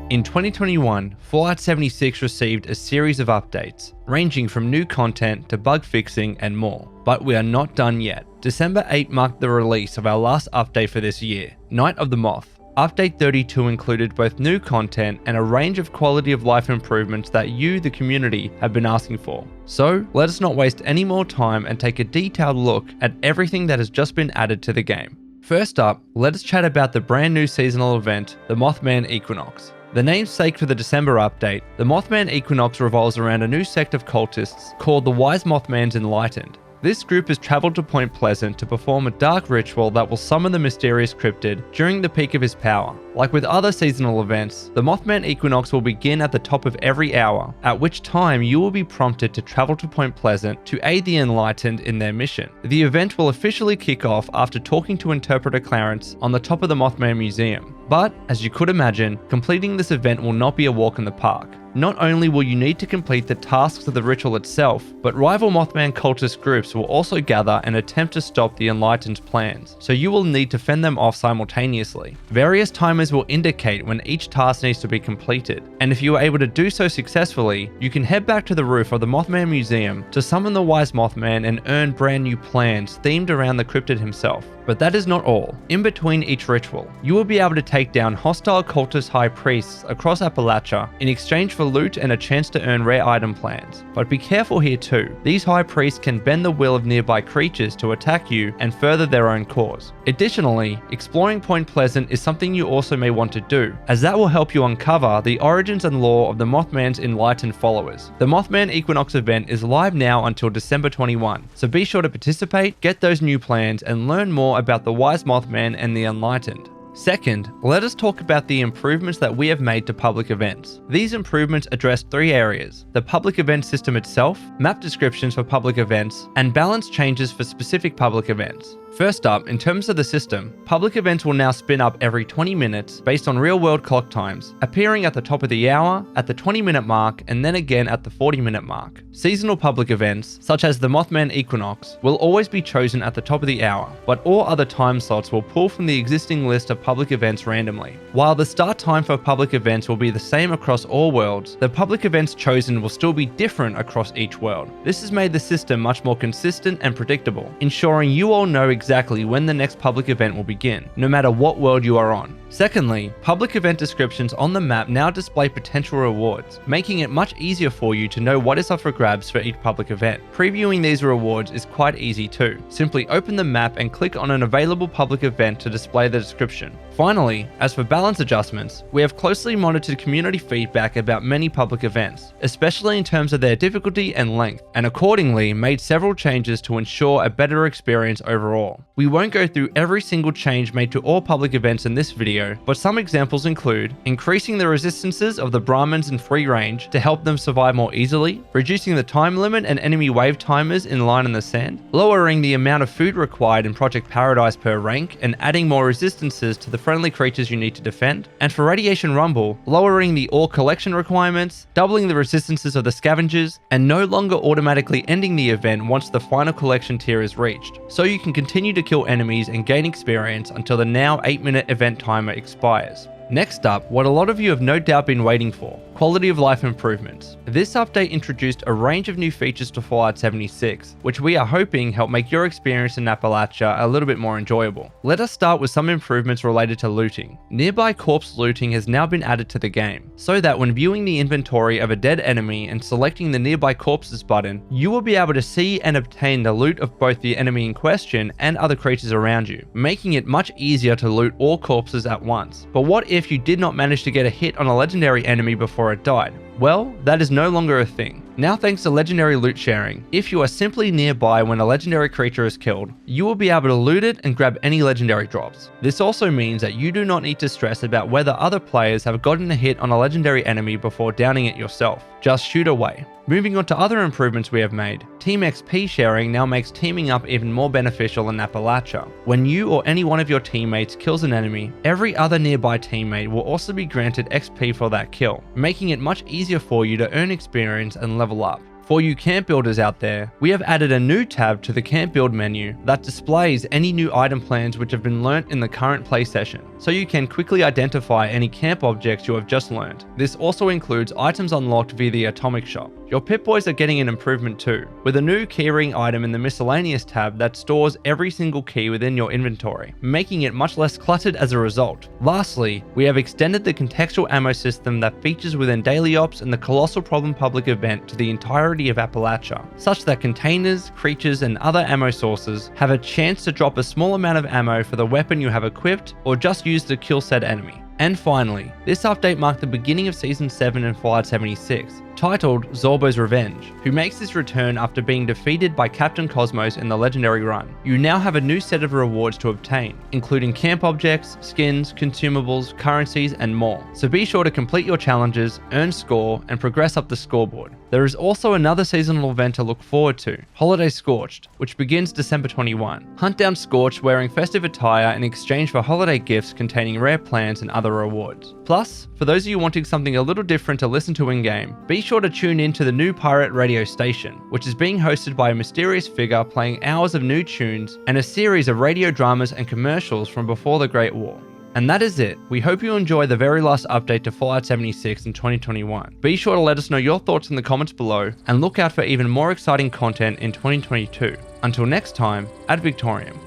In 2021, Fallout 76 received a series of updates, ranging from new content to bug fixing and more. But we are not done yet. December 8 marked the release of our last update for this year, Night of the Moth. Update 32 included both new content and a range of quality of life improvements that you, the community, have been asking for. So, let us not waste any more time and take a detailed look at everything that has just been added to the game. First up, let us chat about the brand new seasonal event, the Mothman Equinox. The namesake for the December update, the Mothman Equinox revolves around a new sect of cultists called the Wise Mothman's Enlightened. This group has travelled to Point Pleasant to perform a dark ritual that will summon the mysterious cryptid during the peak of his power. Like with other seasonal events, the Mothman Equinox will begin at the top of every hour, at which time you will be prompted to travel to Point Pleasant to aid the Enlightened in their mission. The event will officially kick off after talking to Interpreter Clarence on the top of the Mothman Museum. But, as you could imagine, completing this event will not be a walk in the park. Not only will you need to complete the tasks of the ritual itself, but rival Mothman cultist groups will also gather and attempt to stop the Enlightened's plans, so you will need to fend them off simultaneously. Various timers will indicate when each task needs to be completed, and if you are able to do so successfully, you can head back to the roof of the Mothman Museum to summon the Wise Mothman and earn brand new plans themed around the cryptid himself. But that is not all. In between each ritual, you will be able to take down hostile cultist high priests across Appalachia in exchange for loot and a chance to earn rare item plans. But be careful here too. These high priests can bend the will of nearby creatures to attack you and further their own cause. Additionally, exploring Point Pleasant is something you also may want to do, as that will help you uncover the origins and lore of the Mothman's enlightened followers. The Mothman Equinox event is live now until December 21, so be sure to participate, get those new plans, and learn more about the Wise Mothman and the Enlightened. Second, let us talk about the improvements that we have made to public events. These improvements address three areas: the public event system itself, map descriptions for public events, and balance changes for specific public events. First up, in terms of the system, public events will now spin up every 20 minutes based on real-world clock times, appearing at the top of the hour, at the 20-minute mark, and then again at the 40-minute mark. Seasonal public events, such as the Mothman Equinox, will always be chosen at the top of the hour, but all other time slots will pull from the existing list of public events randomly. While the start time for public events will be the same across all worlds, the public events chosen will still be different across each world. This has made the system much more consistent and predictable, ensuring you all know exactly when the next public event will begin, no matter what world you are on. Secondly, public event descriptions on the map now display potential rewards, making it much easier for you to know what is up for grabs for each public event. Previewing these rewards is quite easy too. Simply open the map and click on an available public event to display the description. Finally, as for balance adjustments, we have closely monitored community feedback about many public events, especially in terms of their difficulty and length, and accordingly made several changes to ensure a better experience overall. We won't go through every single change made to all public events in this video, but some examples include increasing the resistances of the Brahmins in free range to help them survive more easily, reducing the time limit and enemy wave timers in Line in the Sand, lowering the amount of food required in Project Paradise per rank and adding more resistances to the friendly creatures you need to defend, and for Radiation Rumble, lowering the ore collection requirements, doubling the resistances of the scavengers, and no longer automatically ending the event once the final collection tier is reached, so you can continue to kill enemies and gain experience until the now 8-minute event timer expires. Next up, what a lot of you have no doubt been waiting for: quality of life improvements. This update introduced a range of new features to Fallout 76, which we are hoping help make your experience in Appalachia a little bit more enjoyable. Let us start with some improvements related to looting. Nearby corpse looting has now been added to the game, so that when viewing the inventory of a dead enemy and selecting the Nearby Corpses button, you will be able to see and obtain the loot of both the enemy in question and other creatures around you, making it much easier to loot all corpses at once. But what if you did not manage to get a hit on a legendary enemy before it died? Well, that is no longer a thing. Now, thanks to legendary loot sharing, if you are simply nearby when a legendary creature is killed, you will be able to loot it and grab any legendary drops. This also means that you do not need to stress about whether other players have gotten a hit on a legendary enemy before downing it yourself. Just shoot away. Moving on to other improvements we have made, Team XP sharing now makes teaming up even more beneficial in Appalachia. When you or any one of your teammates kills an enemy, every other nearby teammate will also be granted XP for that kill, making it much easier for you to earn experience and level up. For you camp builders out there, we have added a new tab to the camp build menu that displays any new item plans which have been learnt in the current play session. so you can quickly identify any camp objects you have just learned. This also includes items unlocked via the atomic shop. Your Pip-Boys are getting an improvement too, with a new keyring item in the miscellaneous tab that stores every single key within your inventory, making it much less cluttered as a result. Lastly, we have extended the contextual ammo system that features within Daily Ops and the Colossal Problem public event to the entirety of Appalachia, such that containers, creatures, and other ammo sources have a chance to drop a small amount of ammo for the weapon you have equipped or just use to kill said enemy. And finally, this update marked the beginning of Season 7 in Fallout 76, titled Zorbo's Revenge, who makes his return after being defeated by Captain Cosmos in the Legendary Run. You now have a new set of rewards to obtain, including camp objects, skins, consumables, currencies, and more. So be sure to complete your challenges, earn score, and progress up the scoreboard. There is also another seasonal event to look forward to, Holiday Scorched, which begins December 21. Hunt down Scorched wearing festive attire in exchange for holiday gifts containing rare plants and other rewards. Plus, for those of you wanting something a little different to listen to in-game, be sure to tune in to the new pirate radio station, which is being hosted by a mysterious figure playing hours of new tunes and a series of radio dramas and commercials from before the Great War. And that is it. We hope you enjoy the very last update to Fallout 76 in 2021. Be sure to let us know your thoughts in the comments below, and look out for even more exciting content in 2022. Until next time, ad Victoriam.